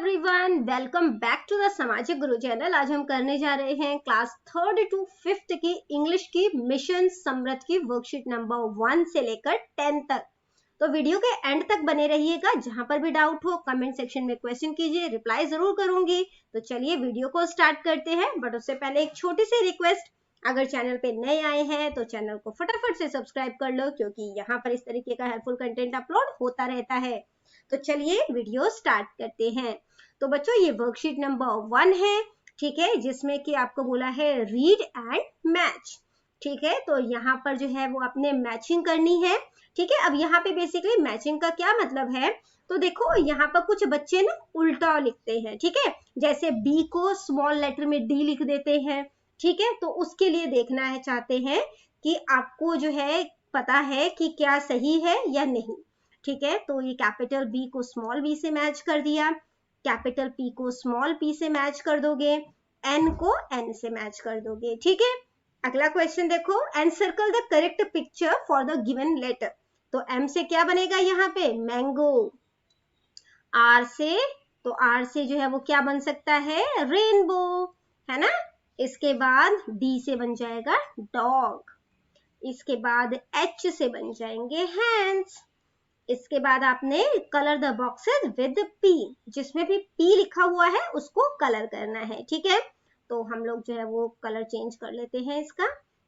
Everyone, welcome back to the Samajik Guru channel. आज हम करने जा रहे हैं क्लास 3rd to 5th की इंग्लिश की मिशन समृद्ध की वर्कशीट नंबर 1 से लेकर 10 तक। तो वीडियो के एंड तक बने रहिएगा। जहां पर भी डाउट हो कमेंट सेक्शन में क्वेश्चन कीजिए, रिप्लाई जरूर करूंगी। तो चलिए वीडियो को स्टार्ट करते हैं, बट उससे पहले एक छोटी सी रिक्वेस्ट, अगर चैनल पे नए आए हैं तो चैनल को फटाफट से सब्सक्राइब कर लो, क्योंकि यहाँ पर इस तरीके का हेल्पफुल कंटेंट अपलोड होता रहता है। तो चलिए वीडियो स्टार्ट करते हैं। तो बच्चों, ये वर्कशीट नंबर 1 है, ठीक है, जिसमें कि आपको बोला है रीड एंड मैच। ठीक है, तो यहाँ पर जो है वो आपने मैचिंग करनी है। ठीक है, अब यहाँ पे बेसिकली मैचिंग का क्या मतलब है, तो देखो यहाँ पर कुछ बच्चे ना उल्टा लिखते हैं। ठीक है, जैसे बी को स्मॉल लेटर में डी लिख देते हैं। ठीक है, तो उसके लिए देखना है, चाहते हैं कि आपको जो है पता है कि क्या सही है या नहीं। ठीक है, तो ये कैपिटल बी को स्मॉल बी से मैच कर दिया, कैपिटल पी को स्मॉल पी से मैच कर दोगे, एन को एन से मैच कर दोगे। ठीक है, अगला क्वेश्चन देखो, and circle the correct picture for the given letter. तो एम से क्या बनेगा यहाँ पे, मैंगो। आर से, तो आर से जो है वो क्या बन सकता है, रेनबो, है ना। इसके बाद डी से बन जाएगा डॉग। इसके बाद एच से बन जाएंगे हैंड्स। इसके बाद आपने colour the boxes with P, जिसमें भी पी लिखा हुआ है उसको कलर करना है। ठीक है, तो हम लोग जो है वो कलर चेंज कर लेते हैं इसका।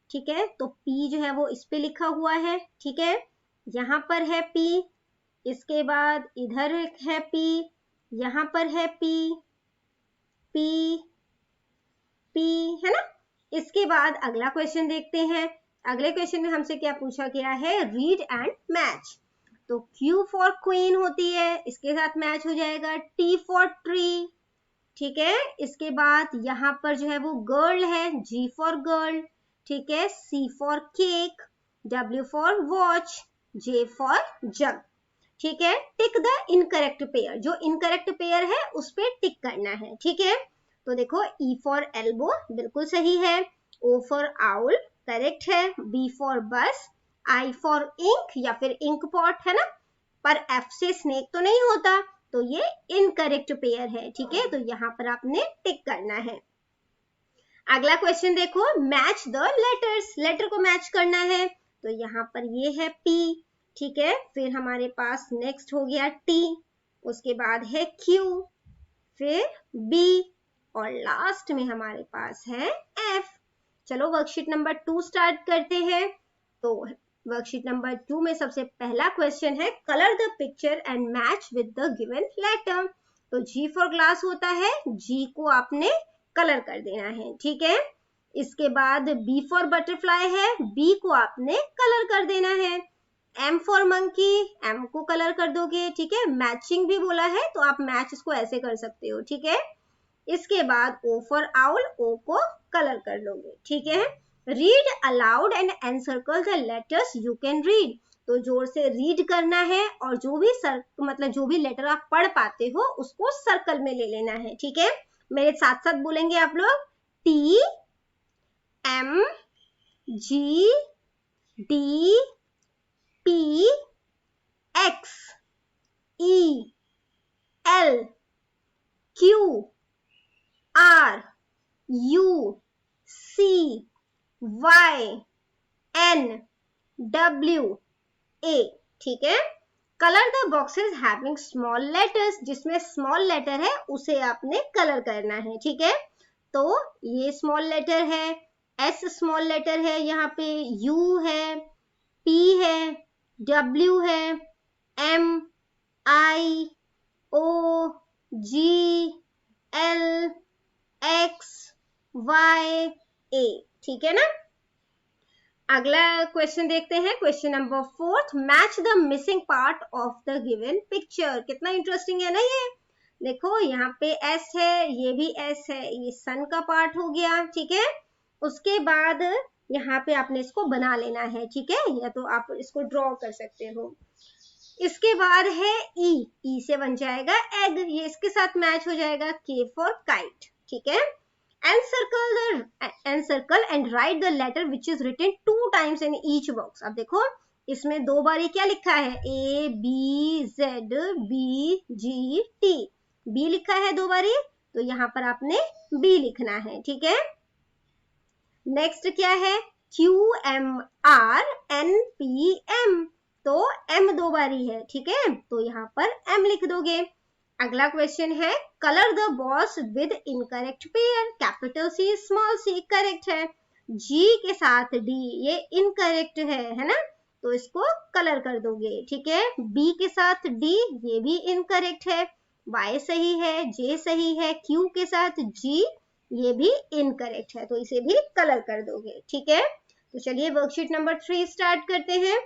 ठीक है, तो पी जो है वो इस पे लिखा हुआ है। ठीक है, यहाँ पर है पी, इसके बाद इधर है पी, यहाँ पर है पी, पी, पी, है ना। इसके बाद अगला क्वेश्चन देखते हैं। अगले क्वेश्चन में हमसे क्या पूछा गया है, रीड एंड मैच। तो Q फॉर क्वीन होती है, इसके साथ मैच हो जाएगा। T फॉर ट्री, ठीक है। इसके बाद यहाँ पर जो है वो गर्ल है, G फॉर गर्ल, ठीक है। C for cake, W for watch, J for jug, ठीक है। टिक द इनकरेक्ट पेयर, जो इनकरेक्ट पेयर है उस पर टिक करना है। ठीक है, तो देखो E फॉर एल्बो बिल्कुल सही है, O फॉर आउल करेक्ट है, B फॉर बस, I फॉर इंक या फिर इंक पॉट, है ना, पर F से स्नेक तो नहीं होता, तो ये इनकरेक्ट पेयर है। ठीक है, तो यहाँ पर आपने टिक करना है। अगला क्वेश्चन देखो, मैच द लेटर्स, लेटर को मैच करना है। तो यहाँ पर ये है P, ठीक है। फिर हमारे पास नेक्स्ट हो गया T, उसके बाद है Q, फिर B, और लास्ट में हमारे पास है F। चलो वर्कशीट नंबर 2 स्टार्ट करते हैं। तो वर्कशीट नंबर 2 में सबसे पहला क्वेश्चन है, colour the picture and match with the given letter. तो G फॉर ग्लास होता है, G को आपने कलर कर देना है। ठीक है, इसके बाद B फॉर बटरफ्लाई है, B को आपने कलर कर देना है। M फॉर मंकी, M को कलर कर दोगे। ठीक है, मैचिंग भी बोला है तो आप मैच इसको ऐसे कर सकते हो। ठीक है, इसके बाद O फॉर आउल, O को कलर कर लोगे। ठीक है, read aloud and encircle the letters you can read. तो जोर से रीड करना है और जो भी मतलब जो भी लेटर आप पढ़ पाते हो उसको सर्कल में ले लेना है। ठीक है, मेरे साथ साथ बोलेंगे आप लोग, T M G D P X E L Q R U C Y N W A। ठीक है, colour the boxes having small letters, जिसमें स्मॉल लेटर है उसे आपने कलर करना है। ठीक है, तो ये स्मॉल लेटर है, S स्मॉल लेटर है, यहाँ पे U है, P है, W है, M I O G L X Y A। ठीक है ना। अगला क्वेश्चन देखते हैं, question number 4, match the missing part of the given picture. कितना इंटरेस्टिंग है ना ये। देखो यहाँ पे S है, ये भी S है, ये सन का पार्ट हो गया। ठीक है, उसके बाद यहाँ पे आपने इसको बना लेना है। ठीक है, या तो आप इसको ड्रॉ कर सकते हो। इसके बाद है E, E से बन जाएगा एग, ये इसके साथ मैच हो जाएगा, K फॉर काइट। ठीक है, encircle and write the letter which is written 2 times in each box। अब देखो इसमें 2 बार क्या लिखा है, A B Z B G T, B लिखा है 2 बारी, तो यहाँ पर आपने बी लिखना है, ठीक है। नेक्स्ट क्या है, QMRNPM, तो M 2 बारी है, ठीक है, तो यहाँ पर M लिख दोगे। अगला क्वेश्चन है, colour the boss with incorrect pair, capital C small c correct है, G के साथ D ये इनकरेक्ट है ना, तो इसको कलर कर दोगे, ठीक है। B के साथ D ये भी इनकरेक्ट है, Y सही है, J सही है, Q के साथ G ये भी इनकरेक्ट है, तो इसे भी कलर कर दोगे, ठीक है। तो चलिए वर्कशीट नंबर 3 स्टार्ट करते हैं,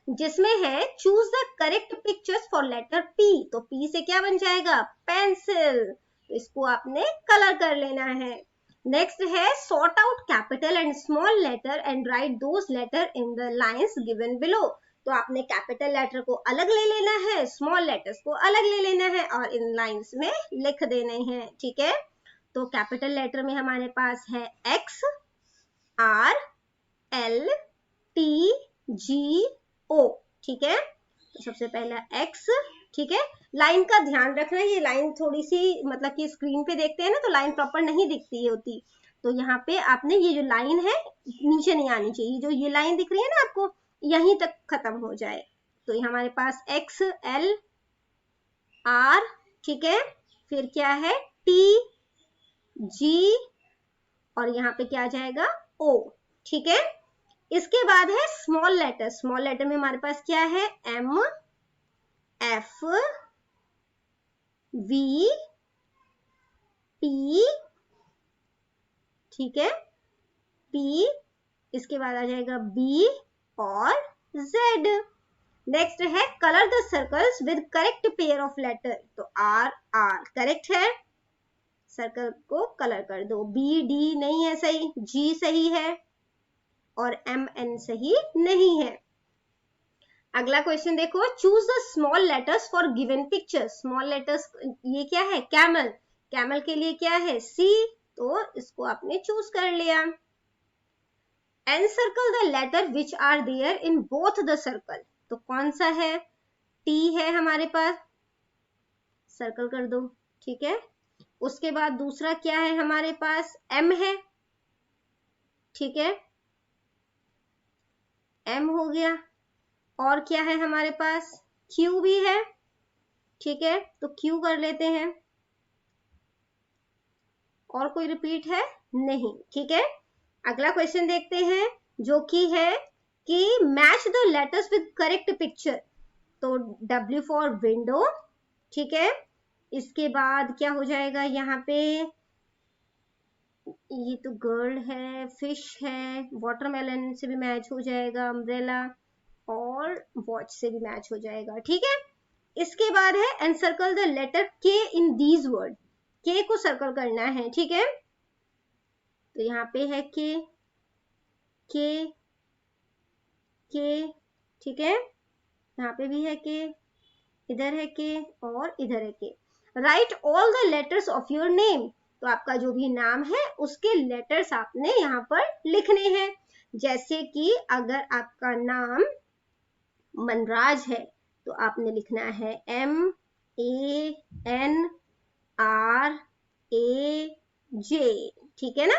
जिसमें है choose the correct pictures for letter P, तो P से क्या बन जाएगा, पेंसिल, तो इसको आपने कलर कर लेना है। नेक्स्ट है sort out capital and small letter and write those letter in the lines given below, तो आपने कैपिटल लेटर को अलग ले लेना है, स्मॉल लेटर्स को अलग ले लेना है और इन लाइंस में लिख देने हैं, ठीक है। तो कैपिटल लेटर में हमारे पास है X R L T G O, ठीक है। तो सबसे पहला X, ठीक है। लाइन का ध्यान रखना, ये लाइन थोड़ी सी मतलब कि स्क्रीन पे देखते हैं ना तो लाइन प्रॉपर नहीं दिखती होती, तो यहाँ पे आपने ये जो लाइन है नीचे नहीं आनी चाहिए, जो ये लाइन दिख रही है ना आपको यहीं तक खत्म हो जाए। तो ये हमारे पास X L R, ठीक है, फिर क्या है T G और यहाँ पे क्या आ जाएगा O, ठीक है। इसके बाद है स्मॉल लेटर, स्मॉल लेटर में हमारे पास क्या है M F V P, ठीक है, P, इसके बाद आ जाएगा B और Z। नेक्स्ट है colour the circles with correct pair of letter, तो R R करेक्ट है, सर्कल को कलर कर दो, B D नहीं है सही, G सही है और M N सही नहीं है। अगला क्वेश्चन देखो, choose the small letters for given picture, small letters ये क्या है, कैमल, कैमल के लिए क्या है C, तो इसको आपने चूज कर लिया। Encircle the letter which are there in both the circle, तो कौन सा है, T है हमारे पास, सर्कल कर दो, ठीक है। उसके बाद दूसरा क्या है हमारे पास, M है, ठीक है, M हो गया, और क्या है हमारे पास Q भी है, ठीक है, तो Q कर लेते हैं, और कोई रिपीट है नहीं, ठीक है। अगला क्वेश्चन देखते हैं जो कि है कि match the letters with correct picture, तो W फॉर विंडो, ठीक है। इसके बाद क्या हो जाएगा यहाँ पे, ये तो गर्ल है, फिश है, वाटरमेलन से भी मैच हो जाएगा, अम्ब्रेला और वॉच से भी मैच हो जाएगा, ठीक है। इसके बाद है encircle the letter K in these word, K को सर्कल करना है, ठीक है। तो यहाँ पे है K K K, ठीक है, यहाँ पे भी है K, इधर है K और इधर है K। Right all the letters of your name, तो आपका जो भी नाम है उसके लेटर्स आपने यहाँ पर लिखने हैं, जैसे कि अगर आपका नाम मनराज है तो आपने लिखना है MANRAJ, ठीक है ना।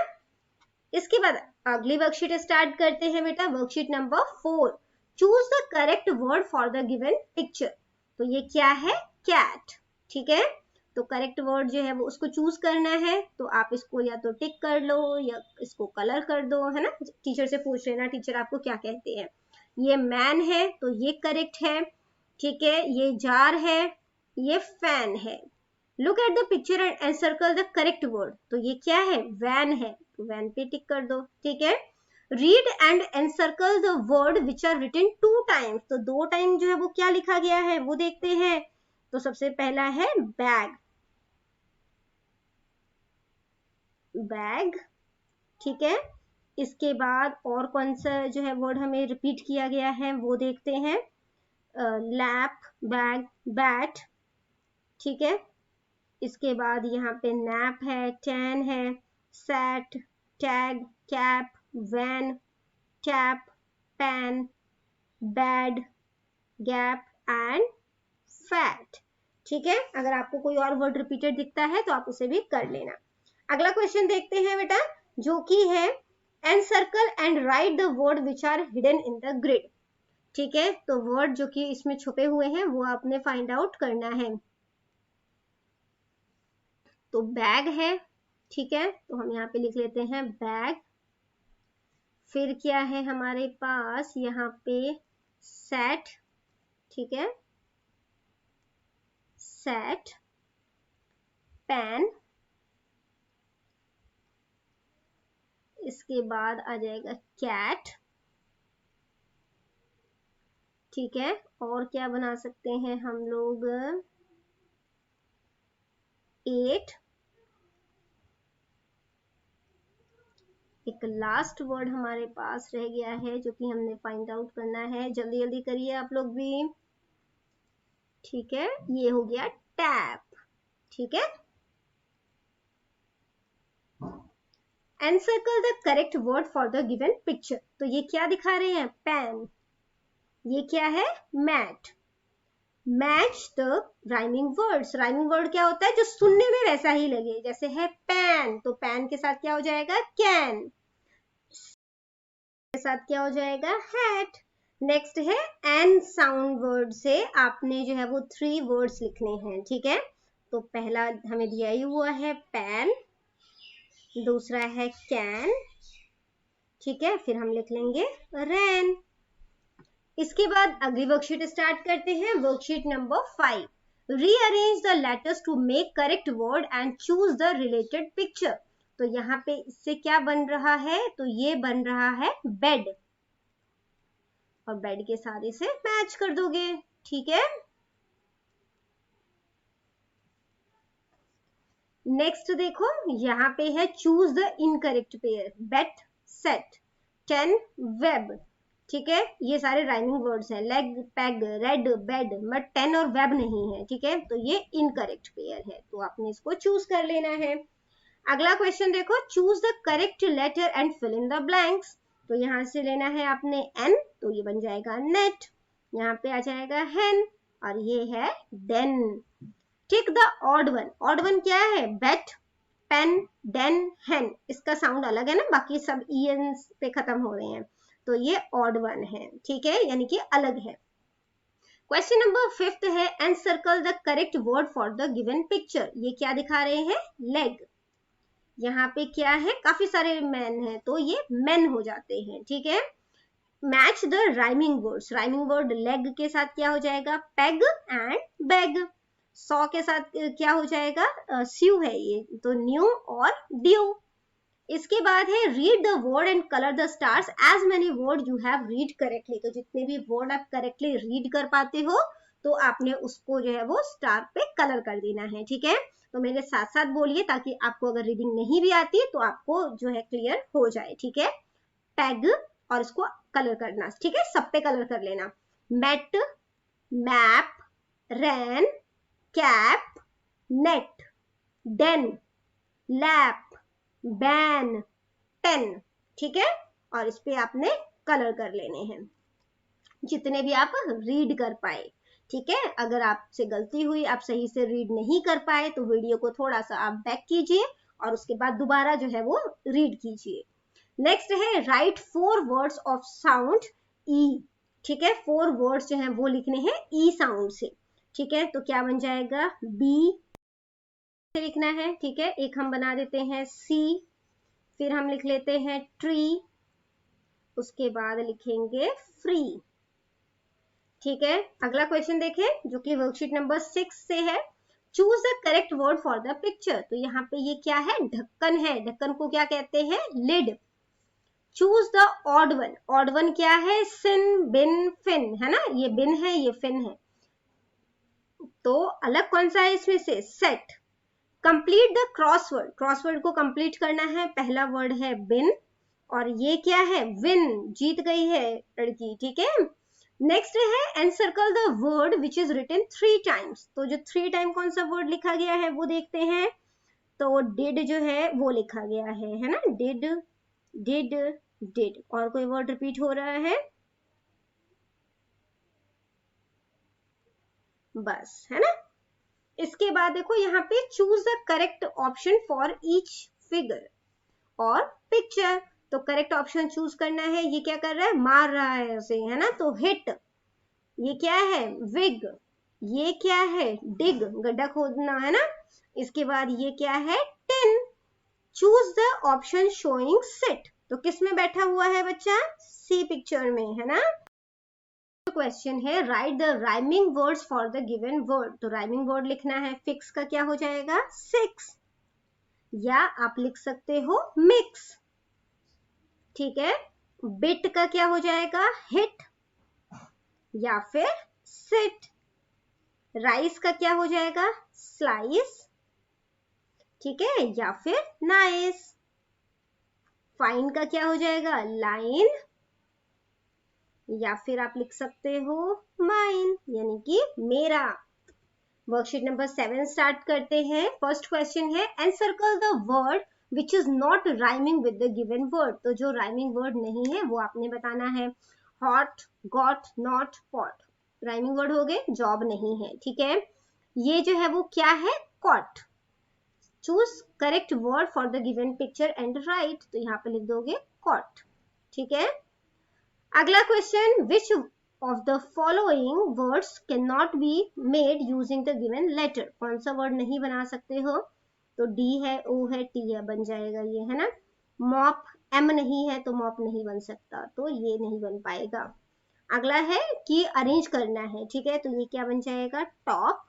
इसके बाद अगली वर्कशीट स्टार्ट करते हैं बेटा, worksheet number 4, choose the correct word for the given picture, तो ये क्या है कैट, ठीक है। तो करेक्ट वर्ड जो है वो उसको चूज करना है, तो आप इसको या तो टिक कर लो या इसको कलर कर दो, है ना, टीचर से पूछ लेना टीचर आपको क्या कहते हैं। ये मैन है तो ये करेक्ट है, ठीक है, ये जार है, ये फैन है। Look at the picture and circle the correct word, तो ये क्या है वैन है, तो वैन पे टिक कर दो, ठीक है। Read and encircle the word which are written 2 times, तो 2 टाइम जो है वो क्या लिखा गया है वो देखते हैं। तो सबसे पहला है बैग, बैग, ठीक है। इसके बाद और कौन सा जो है वर्ड हमें रिपीट किया गया है वो देखते हैं, लैप, बैग, बैट, ठीक है। इसके बाद यहाँ पे नैप है, टैन है, sat, tag, cap, van, tap, pan, bad, gap and fat, ठीक है, अगर आपको कोई और वर्ड रिपीटेड दिखता है तो आप उसे भी कर लेना। अगला क्वेश्चन देखते हैं बेटा, जो कि है encircle and write the word which are hidden in the grid. ठीक है, तो वर्ड जो कि इसमें छुपे हुए हैं वो आपने फाइंड आउट करना है। तो बैग है, ठीक है, तो हम यहाँ पे लिख लेते हैं बैग। फिर क्या है हमारे पास यहाँ पे सेट, ठीक है, सेट, पेन, इसके बाद आ जाएगा कैट, ठीक है, और क्या बना सकते हैं हम लोग, 8। एक लास्ट वर्ड हमारे पास रह गया है जो कि हमने फाइंड आउट करना है, जल्दी जल्दी करिए आप लोग भी। ठीक है, ये हो गया टैप। ठीक है, encircle the correct word for the given picture. तो ये क्या दिखा रहे हैं, पेन। ये क्या है, mat. Match the rhyming words. Rhyming word क्या होता है, जो सुनने में वैसा ही लगे, जैसे है पैन, तो पैन के साथ क्या हो जाएगा, कैन, के साथ क्या हो जाएगा, हैट। नेक्स्ट है एन साउंड वर्ड से आपने जो है वो 3 वर्ड्स लिखने हैं। ठीक है, तो पहला हमें दिया ही हुआ है पैन, दूसरा है कैन, ठीक है, फिर हम लिख लेंगे रैन। इसके बाद अगली वर्कशीट स्टार्ट करते हैं, worksheet number 5। Rearrange the letters to make correct word and choose the related picture. तो यहाँ पे इससे क्या बन रहा है, तो ये बन रहा है बेड, और बेड के साथ इसे मैच कर दोगे। ठीक है, नेक्स्ट देखो, यहाँ पे है choose the incorrect pair, bet, set, ten, web. ठीक है, ये सारे राइमिंग वर्ड्स हैं, leg, peg, red, bed, but ten और वेब नहीं है। ठीक है, तो ये इनकरेक्ट पेयर है, तो आपने इसको चूज कर लेना है। अगला क्वेश्चन देखो, choose the correct letter and fill in the blanks. तो यहाँ से लेना है आपने एन, तो ये बन जाएगा नेट, यहाँ पे आ जाएगा हेन, और ये है then. Tick the odd one. Odd one क्या है, बेट, पेन, देन, हेन। इसका साउंड अलग है ना, बाकी सब ईएन पे खत्म हो रहे हैं, तो ये ऑड वन है। ठीक है, यानी कि अलग है। क्वेश्चन नंबर 5 है, encircle the correct word for the given picture. ये क्या दिखा रहे हैं, लेग। यहाँ पे क्या है, काफी सारे मैन है, तो ये मेन हो जाते हैं। ठीक है, match the rhyming words. Rhyming word leg के साथ क्या हो जाएगा, पेग एंड बैग। सॉ के साथ क्या हो जाएगा, स्यू है ये, तो न्यू और ड्यू। इसके बाद है read the word and colour the stars as many word you have read correctly. तो जितने भी वर्ड आप करेक्टली रीड कर पाते हो, तो आपने उसको जो है वो स्टार पे कलर कर देना है। ठीक है, तो मेरे साथ साथ बोलिए, ताकि आपको अगर रीडिंग नहीं भी आती तो आपको जो है क्लियर हो जाए। ठीक है, पैग, और इसको कलर करना, ठीक है, सब पे कलर कर लेना। Met, map, ran, cap, net, den, lap, ban, pen. ठीक है, और इस पे आपने कलर कर लेने हैं, जितने भी आप रीड कर पाए। ठीक है, अगर आपसे गलती हुई, आप सही से रीड नहीं कर पाए, तो वीडियो को थोड़ा सा आप बैक कीजिए और उसके बाद दोबारा जो है वो रीड कीजिए। नेक्स्ट है राइट 4 वर्ड्स ऑफ साउंड ई। ठीक है, 4 वर्ड्स जो हैं वो लिखने हैं ई साउंड से। ठीक है, तो क्या बन जाएगा, बी से लिखना है। ठीक है, एक हम बना देते हैं सी, फिर हम लिख लेते हैं ट्री, उसके बाद लिखेंगे फ्री। ठीक है, अगला क्वेश्चन देखें जो कि वर्कशीट नंबर 6 से है। Choose the correct word for the picture. तो यहाँ पे ये क्या है, ढक्कन है। ढक्कन को क्या कहते हैं, lid. Choose the odd one. Odd one क्या है, सिन, बिन, फिन, है ना, ये बिन है, ये फिन है, तो अलग कौन सा है इसमें से, set. Complete the crossword. Crossword को कंप्लीट करना है, पहला वर्ड है बिन, और ये क्या है, विन, जीत गई है लड़की। ठीक है, नेक्स्ट है encircle the word which is written 3 times. तो जो 3 टाइम कौन सा वर्ड लिखा गया है वो देखते हैं। तो डिड जो है वो लिखा गया है ना, डिड, डिड, डिड। और कोई वर्ड रिपीट हो रहा है, बस, है ना। इसके बाद देखो यहाँ पे choose the correct option for each figure और पिक्चर। तो करेक्ट ऑप्शन चूज करना है। ये क्या कर रहा है, मार रहा है उसे, है ना, तो हिट। ये क्या है, विग। ये क्या है, डिग, गड्ढा खोदना, है ना। इसके बाद ये क्या है, tin. Choose the option showing sit. तो किस में बैठा हुआ है बच्चा, सी पिक्चर में, है ना। क्वेश्चन है write the rhyming words for the given word. तो राइमिंग वर्ड लिखना है। फिक्स का क्या हो जाएगा, सिक्स, या आप लिख सकते हो मिक्स, ठीक है। बिट का क्या हो जाएगा, हिट या फिर सिट। राइस का क्या हो जाएगा, स्लाइस, ठीक है, या फिर नाइस। फाइन का क्या हो जाएगा, लाइन, या फिर आप लिख सकते हो माइन, यानी कि मेरा। वर्कशीट नंबर 7 स्टार्ट करते हैं। फर्स्ट क्वेश्चन है encircle the word which is not rhyming with the given word. तो जो राइमिंग वर्ड नहीं है वो आपने बताना है। Hot, got, not, pot rhyming word हो गए, जॉब नहीं है, ठीक है। ये जो है वो क्या है, cot. Choose correct word for the given picture and write. तो यहाँ पे लिख दोगे कॉट, ठीक है। अगला question, which of the following words cannot be made using the given letter। कौन सा वर्ड नहीं बना सकते हो, तो D है, O है, T है, बन जाएगा ये, है ना। मॉप, M नहीं है तो मॉप नहीं बन सकता, तो ये नहीं बन पाएगा। अगला है कि अरेंज करना है, ठीक है, तो ये क्या बन जाएगा, टॉप।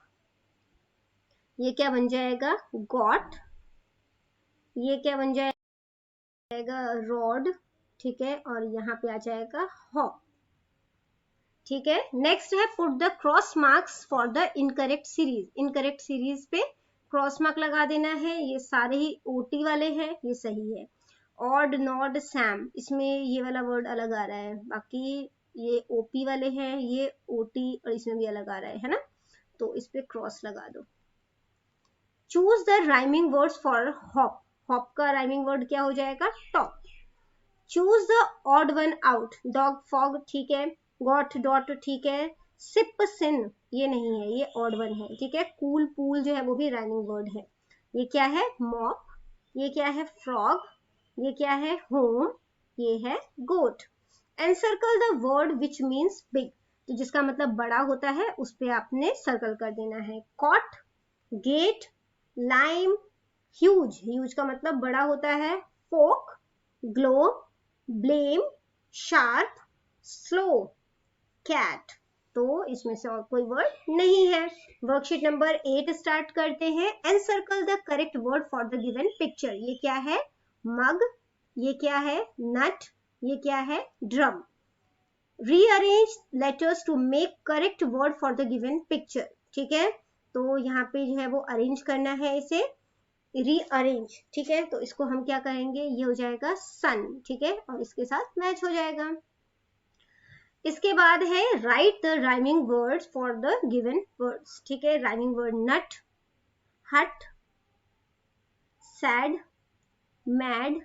ये क्या बन जाएगा, गॉट। ये क्या बन जाएगा, रॉड, ठीक है, और यहाँ पे आ जाएगा हॉप, ठीक है। नेक्स्ट है put the cross marks for the incorrect series. Incorrect series पे क्रॉस मार्क लगा देना है। ये सारे ही ओटी वाले हैं, ये सही है। ऑड, नॉड, सैम, इसमें ये वाला वर्ड अलग आ रहा है, बाकी ये ओपी वाले हैं, ये ओटी और इसमें भी अलग आ रहा है ना, तो इस पे क्रॉस लगा दो। Choose the rhyming words for hop. Hop का राइमिंग वर्ड क्या हो जाएगा, top. Choose the odd one out. Dog, fog, ठीक है। गॉट, डॉट, ठीक है। सिप, सिन, ये नहीं है, ये ऑड वन है, ठीक है। कूल, पूल जो है वो भी राइमिंग वर्ड है। ये क्या है, मॉप। ये क्या है, फ्रॉग। ये क्या है, होम। ये है goat. Encircle the word which means big. तो जिसका मतलब बड़ा होता है उस पे आपने सर्कल कर देना है। Cot, gate, lime, huge. Huge का मतलब बड़ा होता है। Folk, globe, blame, sharp, slow, cat. तो इसमें से और कोई वर्ड नहीं है। वर्कशीट नंबर 8 स्टार्ट करते हैं। Encircle the correct word for the given picture. ये क्या है, मग। ये क्या है, नट। ये क्या है, drum. Rearrange letters to make correct word for the given picture, ठीक है। तो यहाँ पे जो है वो अरेंज करना है, इसे रीअरेंज, ठीक है। तो इसको हम क्या करेंगे, ये हो जाएगा सन, ठीक है, और इसके साथ मैच हो जाएगा। इसके बाद है write the rhyming words for the given words, ठीक है। Rhyming word nut, hut, sad, mad,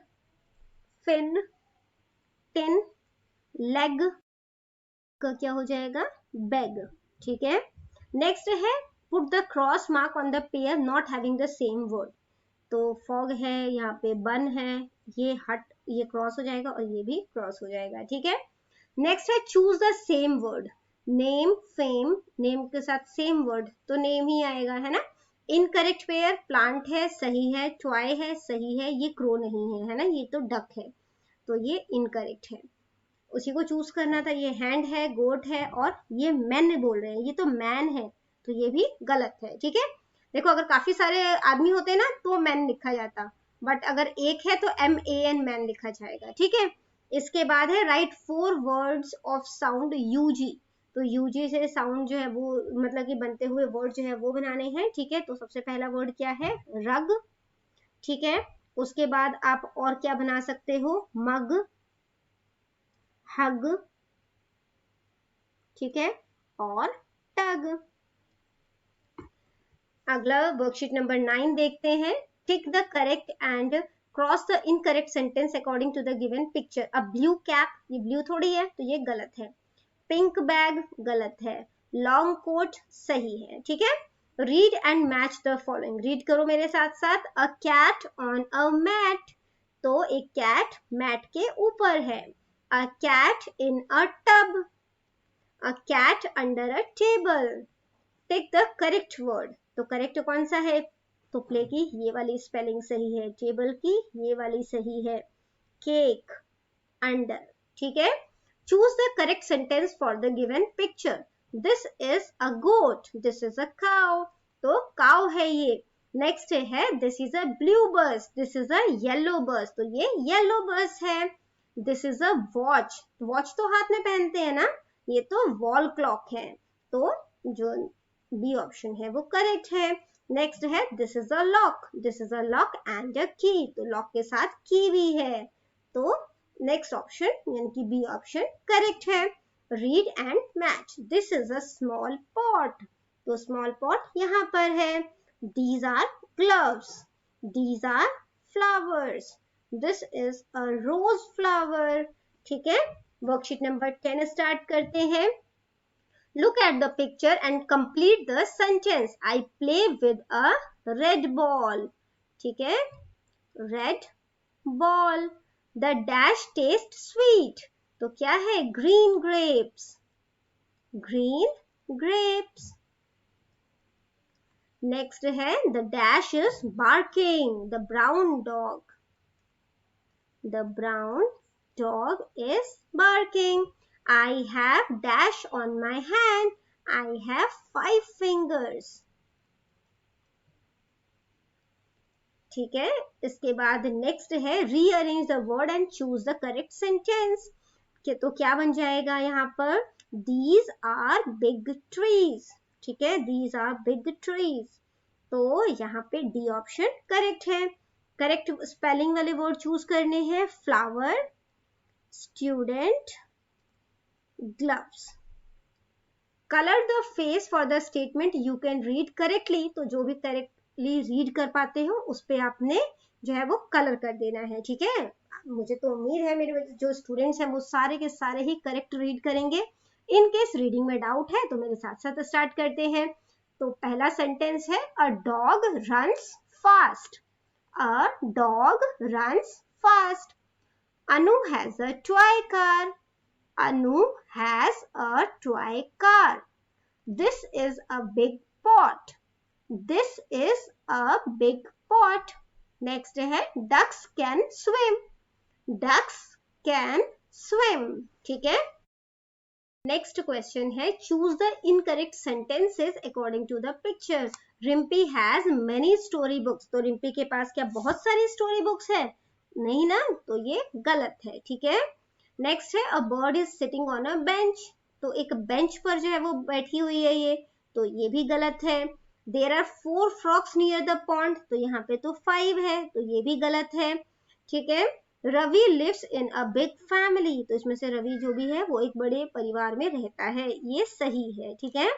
fin, tin, leg का क्या हो जाएगा, बेग, ठीक है। नेक्स्ट है put the cross mark on the pair not having the same word. तो फॉग है, यहाँ पे बन है, ये हट, ये क्रॉस हो जाएगा और ये भी क्रॉस हो जाएगा, ठीक है। नेक्स्ट है choose the same word. Name, fame, name के साथ सेम वर्ड तो नेम ही आएगा, है ना। इनकरेक्ट पेयर, प्लांट है, सही है। टॉय है, सही है। ये क्रो नहीं है, है ना, ये तो डक है, तो ये इनकरेक्ट है, उसी को चूज करना था। ये हैंड है, गोट है, और ये मैन बोल रहे हैं, ये तो मैन है, तो ये भी गलत है, ठीक है। देखो अगर काफी सारे आदमी होते ना तो मैन लिखा जाता, बट अगर एक है तो MAN मैन लिखा जाएगा, ठीक है। इसके बाद है right 4 words of sound UG। तो UG से साउंड जो है वो मतलब कि बनते हुए वर्ड जो है वो बनाने हैं, ठीक है। तो सबसे पहला वर्ड क्या है, रग, ठीक है। उसके बाद आप और क्या बना सकते हो, मग, हग, ठीक है, और टग। अगला वर्कशीट नंबर 9 देखते हैं। Tick the correct and cross the incorrect sentence according to the given picture. अब ब्लू कैप, ये ब्लू थोड़ी है तो ये गलत है। पिंक बैग गलत है। लॉन्ग कोट सही है, ठीक है। Read and match the following, read करो मेरे साथ साथ। A cat on a mat, तो एक कैट मैट के ऊपर है। A cat in a tub, a cat under a table. Take the correct word, तो करेक्ट कौन सा है? तो प्ले की ये वाली स्पेलिंग सही है, टेबल की ये वाली सही है, केक अंडर, ठीक है। Choose the correct sentence for the given picture. This is a goat, this is a cow, तो काउ है ये। नेक्स्ट है this is a blue bus, this is a yellow bus, तो ये येलो बस है। This is a watch, watch तो हाथ में पहनते हैं ना, ये तो वॉल क्लॉक है, तो जो बी ऑप्शन है वो करेक्ट है। नेक्स्ट है this is a lock, this is a lock and अ की, तो लॉक के साथ की भी है, तो नेक्स्ट ऑप्शन यानी कि बी ऑप्शन करेक्ट है। Read and match, this is a small pot, तो स्मॉल पॉट यहाँ पर है। These are gloves, these are flowers, this is a rose flower, ठीक है। वर्कशीट नंबर 10 स्टार्ट करते हैं। Look at the picture and complete the sentence. I play with a red ball. ठीक है, red ball. The dash tastes sweet. तो क्या है? Green grapes. Green grapes. Next है the dash is barking. The brown dog. The brown dog is barking. I have dash on my hand. I have 5 fingers. ठीक है, इसके बाद next है rearrange the word and choose the correct sentence. तो क्या बन जाएगा यहाँ पर? दीज आर बिग ट्रीज, ठीक है, दीज आर बिग ट्रीज, तो यहाँ पे डी ऑप्शन करेक्ट है। करेक्ट स्पेलिंग वाले वर्ड चूज करने हैं, flower, student, gloves. Colour the face for the statement you can read correctly, तो जो भी करेक्टली रीड कर पाते हो उस पे आपने जो है वो कलर कर देना है, ठीक है। मुझे तो उम्मीद है मेरे जो स्टूडेंट्स हैं वो सारे के सारे ही करेक्ट रीड करेंगे। इन केस रीडिंग में डाउट है तो मेरे साथ साथ स्टार्ट करते हैं। तो पहला सेंटेंस है a dog runs fast, a dog runs fast. Anu has a toy car, Anu has a toy car. This is a big pot. This is a big pot. Next है ducks can swim. Ducks can swim. ठीक है। Next question है choose the incorrect sentences according to the picture. Rimpy has many story books. तो रिम्पी के पास क्या बहुत सारी story books है? नहीं ना, तो ये गलत है, ठीक है। नेक्स्ट है a bird is sitting on a bench, तो एक बेंच पर जो है वो बैठी हुई है ये, तो ये भी गलत है। There are 4 frogs near the pond, तो यहाँ पे तो 5 है, तो ये भी गलत है, ठीक है। Ravi lives in a big family, तो इसमें से रवि जो भी है वो एक बड़े परिवार में रहता है, ये सही है, ठीक है।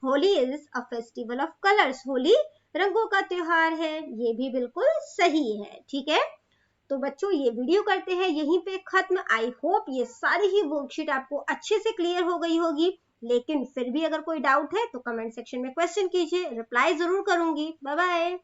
Holi is a festival of colours, Holi रंगों का त्योहार है, ये भी बिल्कुल सही है, ठीक है। तो बच्चों ये वीडियो करते हैं यहीं पे खत्म। आई होप ये सारी ही वर्कशीट आपको अच्छे से क्लियर हो गई होगी, लेकिन फिर भी अगर कोई डाउट है तो कमेंट सेक्शन में क्वेश्चन कीजिए, रिप्लाई जरूर करूंगी। Bye bye.